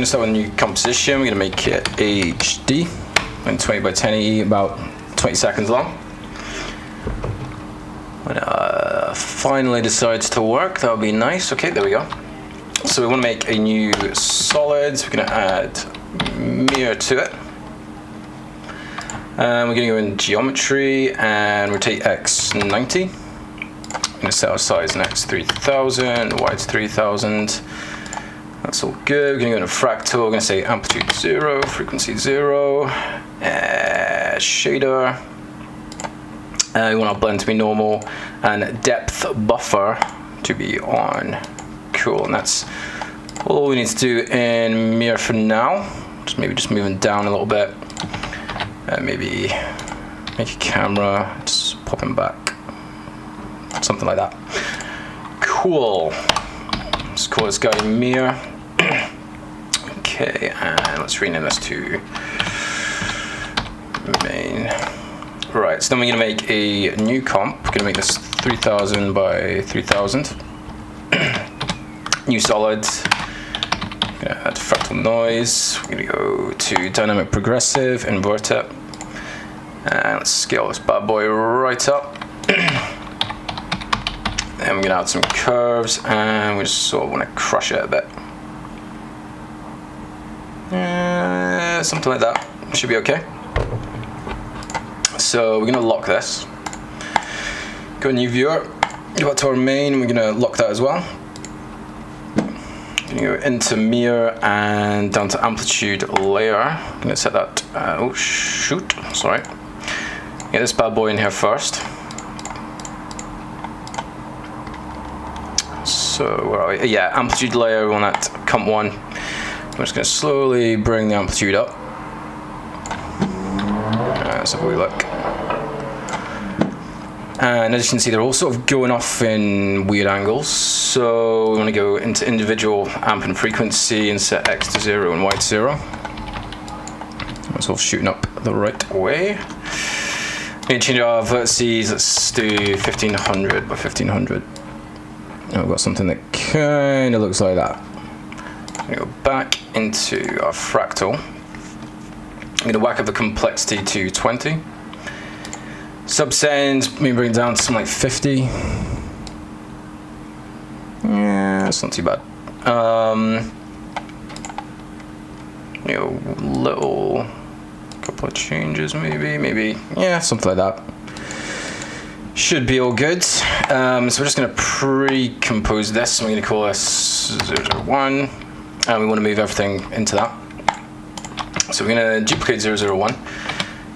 to start with a new composition. We're going to make it HD and 20 by 1080, about 20 seconds long. When it finally decides to work, that would be nice. Okay, there we go. So we want to make a new solid. So we're going to add Mir to it. And we're going to go in geometry and rotate X 90. I'm going to set our size in X 3000, Y to 3000. That's all good. We're going to go into Fractal. We're going to say amplitude 0, frequency 0, shader. We want our blend to be normal and depth buffer to be on. Cool, and that's all we need to do in Mir for now. Maybe just moving down a little bit. Maybe make a camera, just pop him back. Something like that. Cool. Let's call this guy Mir. Okay, and let's rename this to main. Right, so then we're going to make a new comp. We're going to make this 3000 by 3000. New solid. We're going to add fractal noise. We're going to go to dynamic progressive, invert it. And let's scale this bad boy right up. And we're going to add some curves, and we just sort of want to crush it a bit. Something like that. Should be okay. So we're going to lock this. Go to new viewer. Go back to our main, and we're going to lock that as well. Going to go into Mir and down to amplitude layer. I'm going to set that. Oh shoot! Sorry. Get this bad boy in here first. So where are we? Yeah, amplitude layer. We want that comp 1. I'm just going to slowly bring the amplitude up. Let's have a wee look. And as you can see, they're all sort of going off in weird angles. So we want to go into individual amp and frequency and set X to 0 and Y to 0. It's all shooting up the right way. We can change our vertices. Let's do 1500 by 1500. And we've got something that kind of looks like that. I'm going to go back into our fractal. I'm going to whack up the complexity to 20. Subsend, maybe bring it down to something like 50. Yeah, that's not too bad. You know, little couple of changes, maybe, yeah, something like that. Should be all good. So we're just going to pre-compose this. I'm going to call this 001, and we want to move everything into that. So we're going to duplicate 001.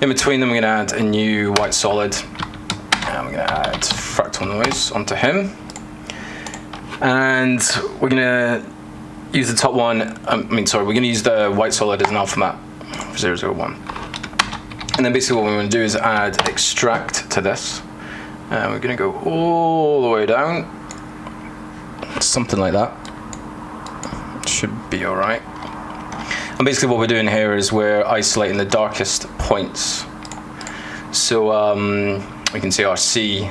In between them, we're going to add a new white solid, and we're going to add fractal noise onto him. And we're going to use the top one. We're going to use the white solid as an alpha map for 001. And then basically what we want to do is add extract to this. And we're going to go all the way down, something like that. Should be all right. And basically what we're doing here is we're isolating the darkest points. So we can see our C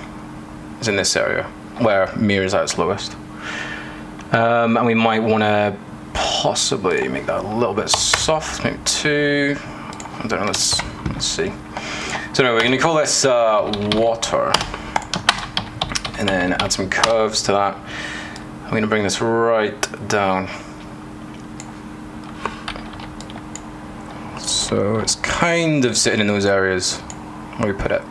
is in this area, where Mir is at its lowest. And we might want to possibly make that a little bit soft, maybe 2. I don't know, let's see. So anyway, we're going to call this water. And then add some curves to that. I'm going to bring this right down. So it's kind of sitting in those areas where we put it.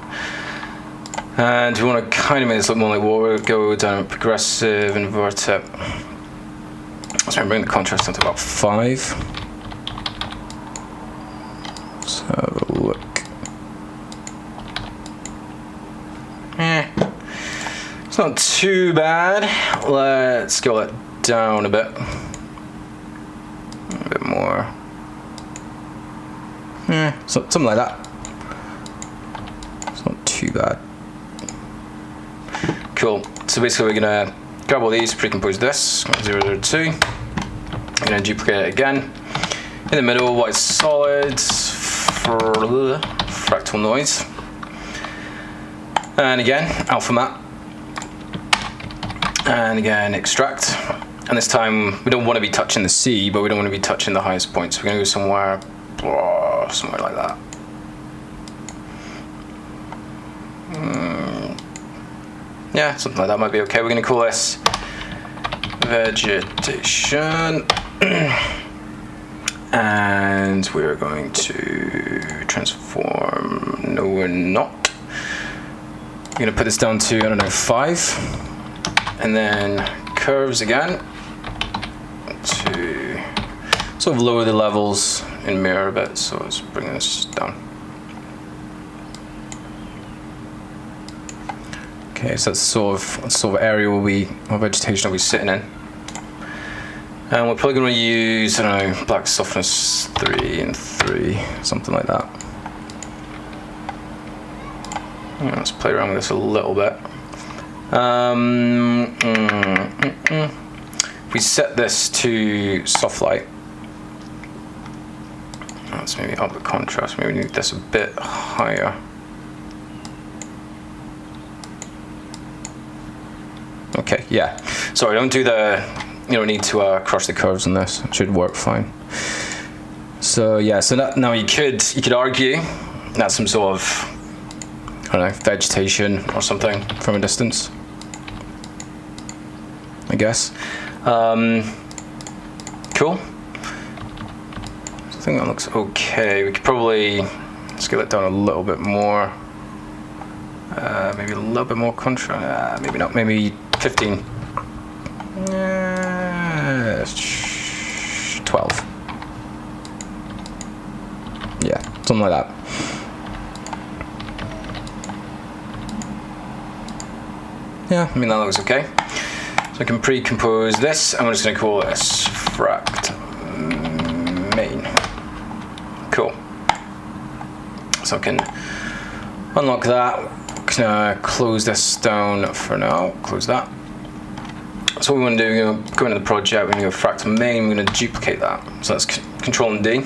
And we want to kind of make this look more like water. Go down progressive, invert it. So I'm bring the contrast down to about 5. Let's have a look. It's not too bad. Let's scale it down a bit. A bit more. So, something like that. It's not too bad. Cool. So basically we're going to grab all these, pre-compose this, 002. I'm going to duplicate it again. In the middle, white solid, fractal noise. And again, alpha map. And again, extract. And this time we don't want to be touching the C, but we don't want to be touching the highest point. So we're going to go somewhere like that. Yeah, something like that might be okay. We're going to call this vegetation. And we're going to transform. No, we're not. We're going to put this down to, I don't know, 5. And then curves again to sort of lower the levels in Mir a bit. So let's bring this down. Okay, so that's sort of area where vegetation will be sitting in. And we're probably going to use, I don't know, black softness 3 and 3, something like that. Yeah, let's play around with this a little bit. If we set this to soft light, let's maybe up the contrast. Maybe we need this a bit higher. Okay, yeah. Sorry, don't do the. You don't need to crush the curves on this. It should work fine. So yeah, so that, now you could argue that's some sort of, I don't know, vegetation or something from a distance, I guess. Cool. I think that looks okay. We could probably scale it down a little bit more. Maybe a little bit more contrast. Maybe not. Maybe 15. 12. Yeah, something like that. Yeah, I mean that looks okay. So I can pre-compose this. I'm just going to call this Fractal main. Cool. So I can unlock that. Close this down for now. Close that. So what we want to do, we're going to go into the project, we're going to go Fractal main, we're going to duplicate that. So that's Control and D. And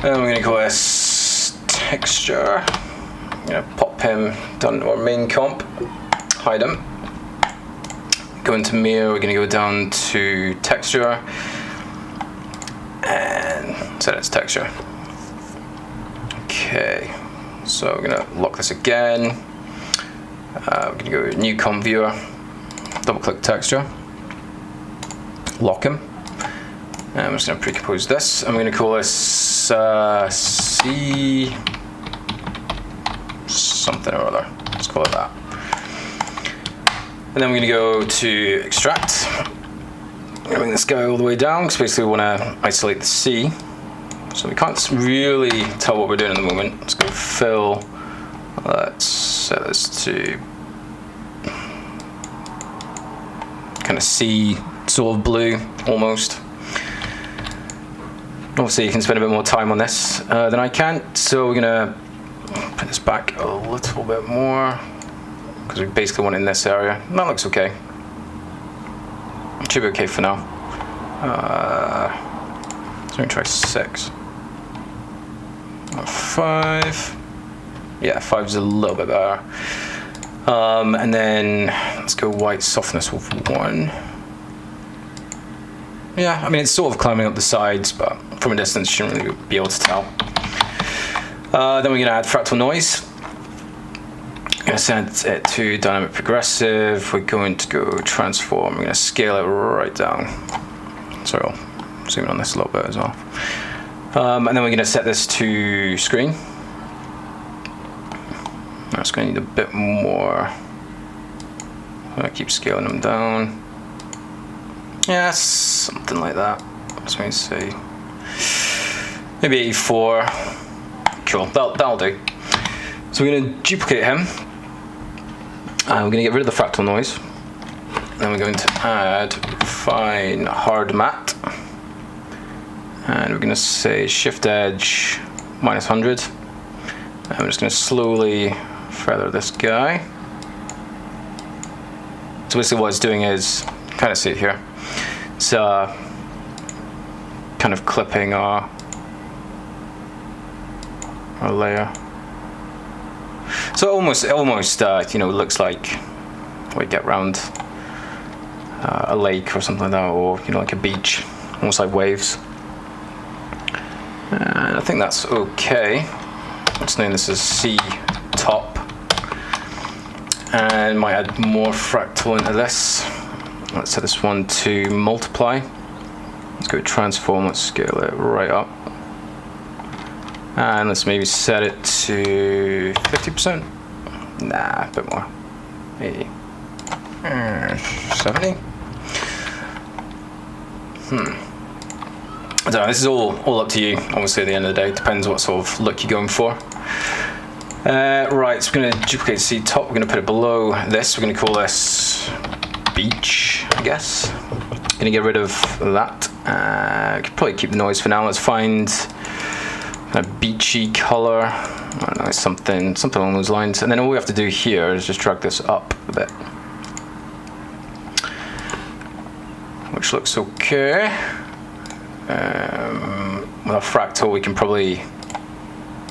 we're going to call this texture. I'm going to pop him down to our main comp, hide him. Go into Mir, we're going to go down to texture and set its texture. Okay, so we're going to lock this again. We're going to go new comp viewer. Double click texture, lock him, and I'm just going to pre-compose this. I'm going to call this C something or other. Let's call it that. And then we're going to go to extract. I'm going to bring this guy all the way down because basically we want to isolate the C. So we can't really tell what we're doing at the moment. Let's go fill. Let's set this to kind of sea sort of blue almost. Obviously you can spend a bit more time on this than I can, so we're gonna put this back a little bit more because we basically want it in this area. That looks okay. It should be okay for now. So I'm gonna try 6 or 5. Yeah, 5 is a little bit better. And then let's go white softness with 1. Yeah, I mean it's sort of climbing up the sides, but from a distance you shouldn't really be able to tell. Then we're going to add fractal noise. I'm going to set it to dynamic progressive. We're going to go transform. We're going to scale it right down. Sorry, I'll zoom in on this a little bit as well. And then we're going to set this to screen. I'm just going to need a bit more. I'm going to keep scaling them down. Yeah, something like that. Let's maybe say maybe 84. Cool, that'll do. So we're going to duplicate him. We're going to get rid of the fractal noise. Then we're going to add fine hard matte. And we're going to say shift edge -100. And I'm just going to slowly feather this guy. So basically what it's doing is, kind of see it here, it's kind of clipping our layer. So it almost you know, looks like we get round a lake or something like that, or you know, like a beach, almost like waves. And I think that's okay. Let's name this as C top, and might add more fractal into this. Let's set this one to multiply. Let's go transform. Let's scale it right up, and let's maybe set it to 50%. Nah, a bit more. Maybe 70. I don't know, this is all up to you, obviously. At the end of the day, depends what sort of look you're going for. Right, so we're going to duplicate C top, we're going to put it below this, we're going to call this beach, I guess. Going to get rid of that. We could probably keep the noise for now. Let's find a beachy color, I don't know, something along those lines. And then all we have to do here is just drag this up a bit, which looks okay. With our fractal, we can probably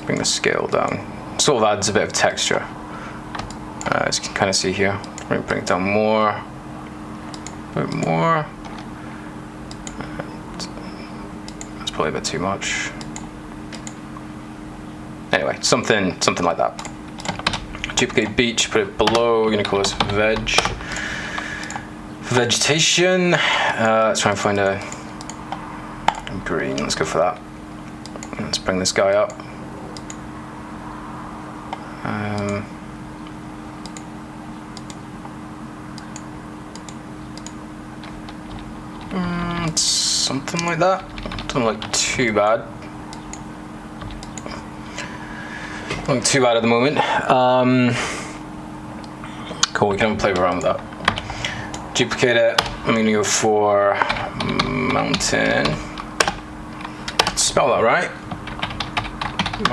bring the scale down. Sort of adds a bit of texture, as you can kind of see here. We're going to bring it down more, a bit more. That's probably a bit too much. Anyway, something like that. Duplicate beach, put it below. We're going to call this vegetation. Let's try and find a green. Let's go for that. Let's bring this guy up. Something like that. Doesn't look too bad. Not too bad at the moment. Cool, we can play around with that. Duplicate it. I'm going to go for mountain. Spell that right.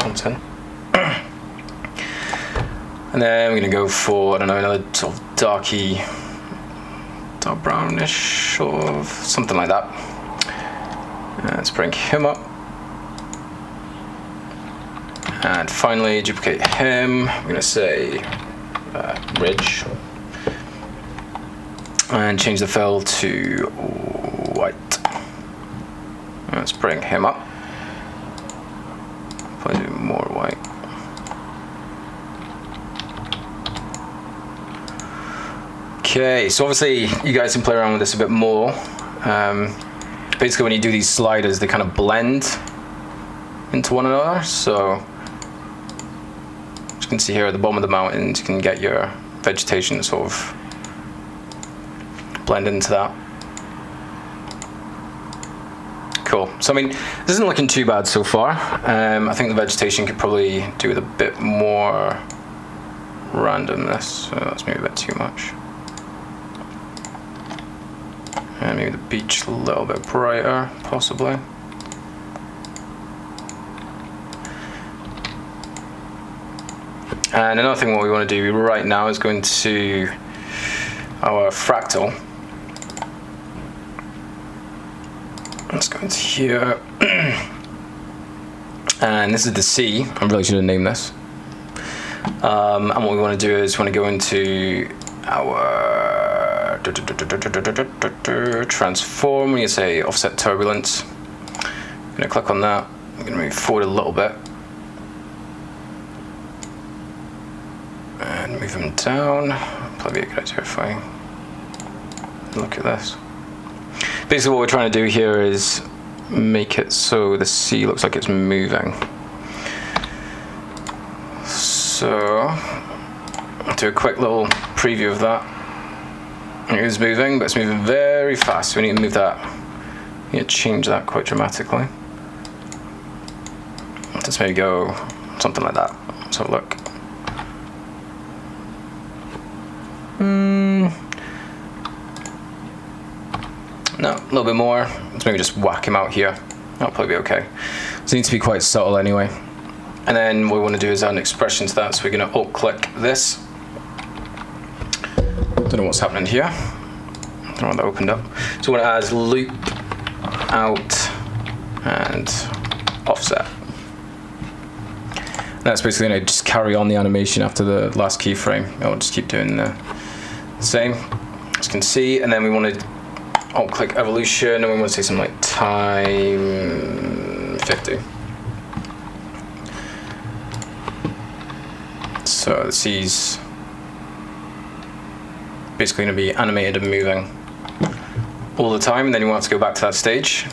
Mountain. And then we're going to go for, I don't know, another sort of dark brownish, sort of something like that. Let's bring him up. And finally, duplicate him. I'm going to say ridge. And change the fill to white. Let's bring him up. Probably do more white. Okay, so obviously you guys can play around with this a bit more. Basically, when you do these sliders, they kind of blend into one another. So as you can see here at the bottom of the mountains, you can get your vegetation sort of blend into that. Cool. So I mean, this isn't looking too bad so far. I think the vegetation could probably do with a bit more randomness. So that's maybe a bit too much. And maybe the beach a little bit brighter, possibly. And another thing what we want to do right now is go into our fractal. Let's go into here. And this is the C. I really should have named this. And what we want to do is we want to go into our transform. When you say offset turbulence, I'm going to click on that. I'm going to move forward a little bit and move them down. Probably be a good idea if I look at this. Basically what we're trying to do here is make it so the C looks like it's moving. So I'll do a quick little preview of that. It is moving, but it's moving very fast. So we need to move that. We need to change that quite dramatically. Let's maybe go something like that. Let's have a look. No, a little bit more. Let's maybe just whack him out here. That'll probably be okay. So it needs to be quite subtle anyway. And then what we want to do is add an expression to that. So we're going to alt-click this. Don't know what's happening here. I don't know what that opened up. So we want to add loop out and offset. And that's basically going to just carry on the animation after the last keyframe. I'll just keep doing the same. as you can see, and then we want to alt click evolution, and we want to say something like time 50. So the C's basically going to be animated and moving all the time, and then you want to go back to that stage.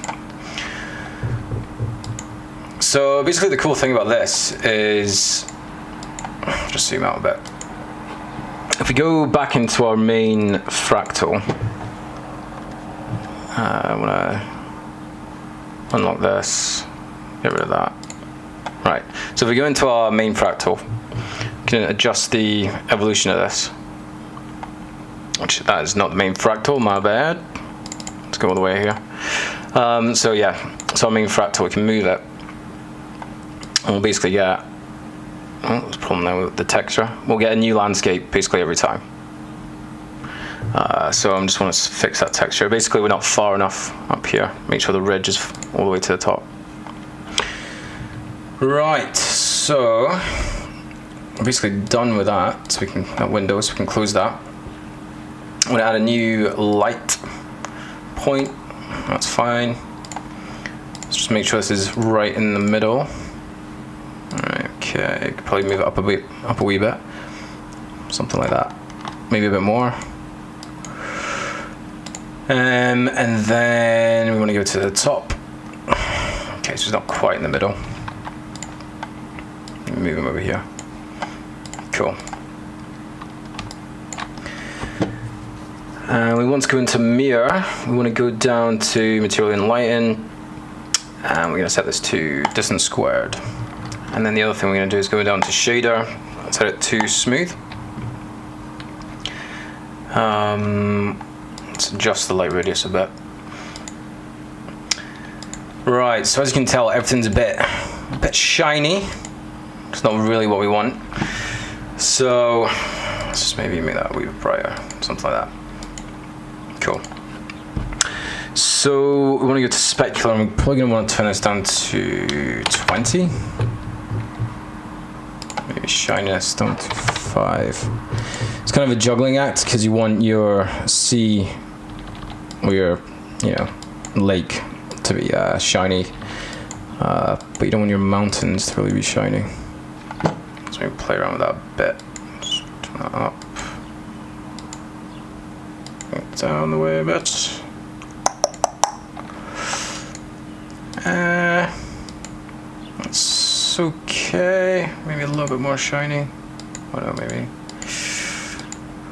So basically the cool thing about this is, just zoom out a bit. If we go back into our main fractal, I want to unlock this, get rid of that. Right, so if we go into our main fractal, we can adjust the evolution of this, which that is not the main fractal, my bad. Let's go all the way here. So yeah, so our main fractal, we can move it. And we'll basically get, oh, there's a problem now with the texture. We'll get a new landscape basically every time. So I'm just want to fix that texture. Basically, we're not far enough up here. Make sure the ridge is all the way to the top. Right, so we're basically done with that. So we can, that window, so we can close that. I'm going to add a new light point. That's fine. Let's just make sure this is right in the middle. Okay, could probably move it up a wee bit, something like that, maybe a bit more. And then we want to go to the top. Okay, so it's not quite in the middle. Move him over here. Cool. And we want to go into Mir. We want to go down to Material and Lighten, and we're going to set this to distance squared. And then the other thing we're going to do is go down to shader, set it to smooth. Let's adjust the light radius a bit. Right, so as you can tell, everything's a bit shiny. It's not really what we want. So let's just maybe make that a wee bit brighter, something like that. Cool. So we want to go to specular, and we're probably going to want to turn this down to 20. Maybe shininess down to 5. It's kind of a juggling act because you want your sea or your, lake to be shiny, but you don't want your mountains to really be shiny. So maybe play around with that a bit. Just turn that up, down the way a bit. That's okay. Maybe a little bit more shiny. I don't know, maybe. I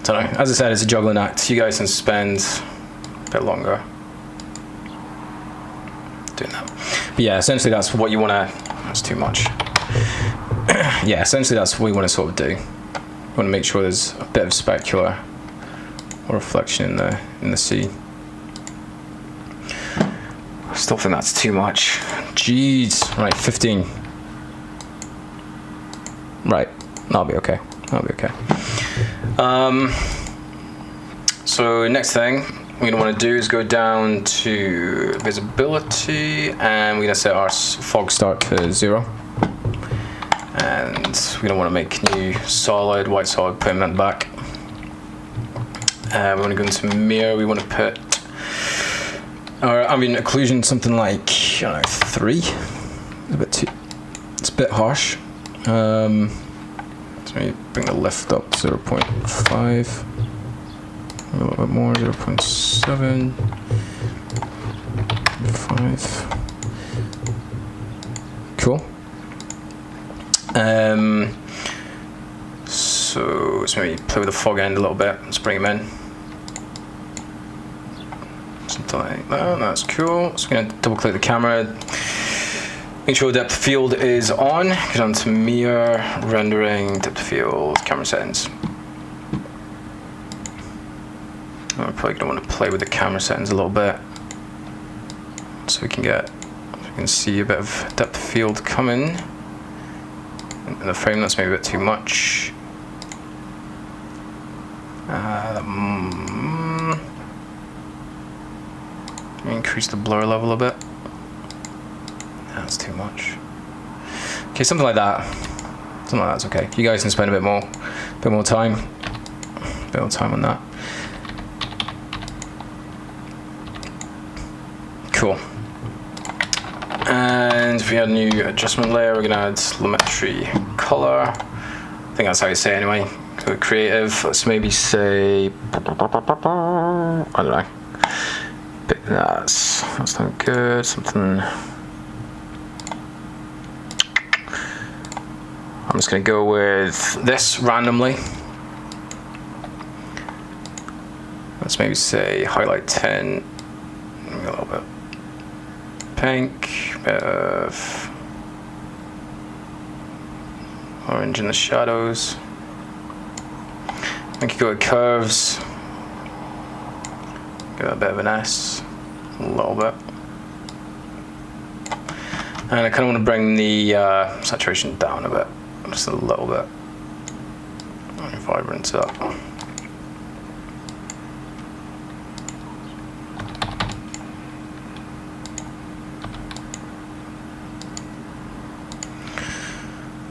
don't know. As I said, it's a juggling act. You guys can spend a bit longer doing that. But yeah, essentially that's what you want to. That's too much. Yeah, essentially that's what we want to sort of do. We want to make sure there's a bit of specular or reflection in the sea. I still think that's too much. Jeez. Right, 15. Right, that'll be okay. That'll be okay. So next thing we're going to want to do is go down to visibility, and we're going to set our fog start to 0. And we don't want to make new solid, white solid, put them back. We want to go into Mir. We want to put our ambient occlusion something like, I don't know, 3. A bit too. It's a bit harsh. So maybe bring the lift up to 0.5. A little bit more, 0.7. 5. Cool. So let's maybe play with the fog end a little bit. Let's bring him in. Something like that. That's cool. So we're going to double click the camera. Make sure depth of field is on. Go down to Mir, rendering, depth of field, camera settings. We're probably going to want to play with the camera settings a little bit, so we can see a bit of depth of field coming. In the frame, that's maybe a bit too much. Increase the blur level a bit. That's too much. Okay, something like that. Something like that's okay. You guys can spend a bit more time on that. Cool. And if we add a new adjustment layer, we're gonna add telemetry color. I think that's how you say it anyway. Go creative. Let's maybe say, I don't know. That's not good. Something. I'm just gonna go with this randomly. Let's maybe say highlight 10. A little bit pink, bit of orange in the shadows. We could go with curves. Give it a bit of an S, a little bit. And I kind of want to bring the saturation down a bit, just a little bit. Vibrance up.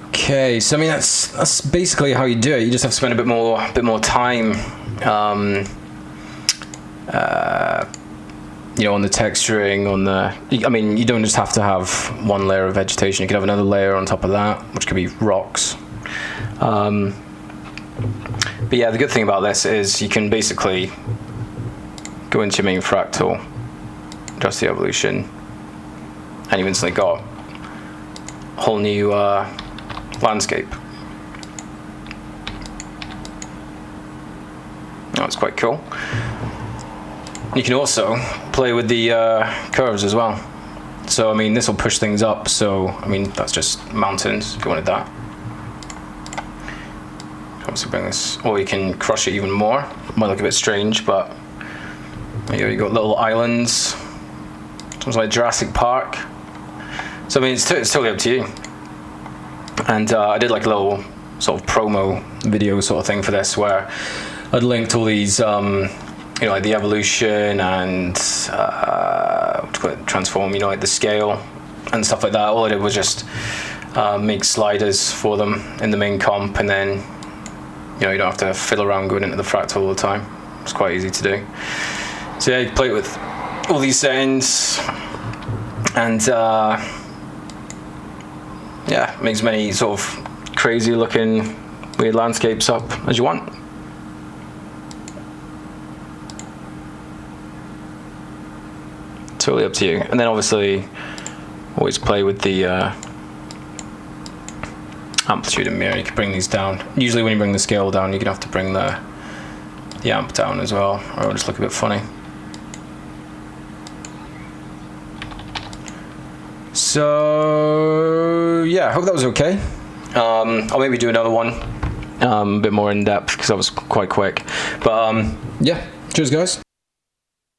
Okay, so I mean that's basically how you do it. You just have to spend a bit more time, you know, on the texturing, on the. I mean, you don't just have to have one layer of vegetation. You could have another layer on top of that, which could be rocks. But yeah, the good thing about this is you can basically go into your main fractal, adjust the evolution, and you've instantly got a whole new landscape. Oh, it's quite cool. You can also play with the curves as well. So I mean, this will push things up. So I mean, that's just mountains if you wanted that. Obviously bring this, or you can crush it even more. It might look a bit strange, but you got little islands. Sounds like Jurassic Park. So I mean, it's totally up to you. And I did like a little sort of promo video sort of thing for this, where I'd linked all these, you know, like the evolution and transform, you know, like the scale and stuff like that. All I did was just make sliders for them in the main comp, and then, you know, you don't have to fiddle around going into the fractal all the time. It's quite easy to do. So yeah, you can play with all these settings, and yeah, makes as many sort of crazy looking weird landscapes up as you want. Totally up to you. And then obviously always play with the amplitude and mirror. You can bring these down. Usually when you bring the scale down, you're gonna have to bring the amp down as well, or it'll just look a bit funny. So yeah, I hope that was okay. I'll maybe do another one a bit more in depth because that was quite quick. But yeah, cheers guys.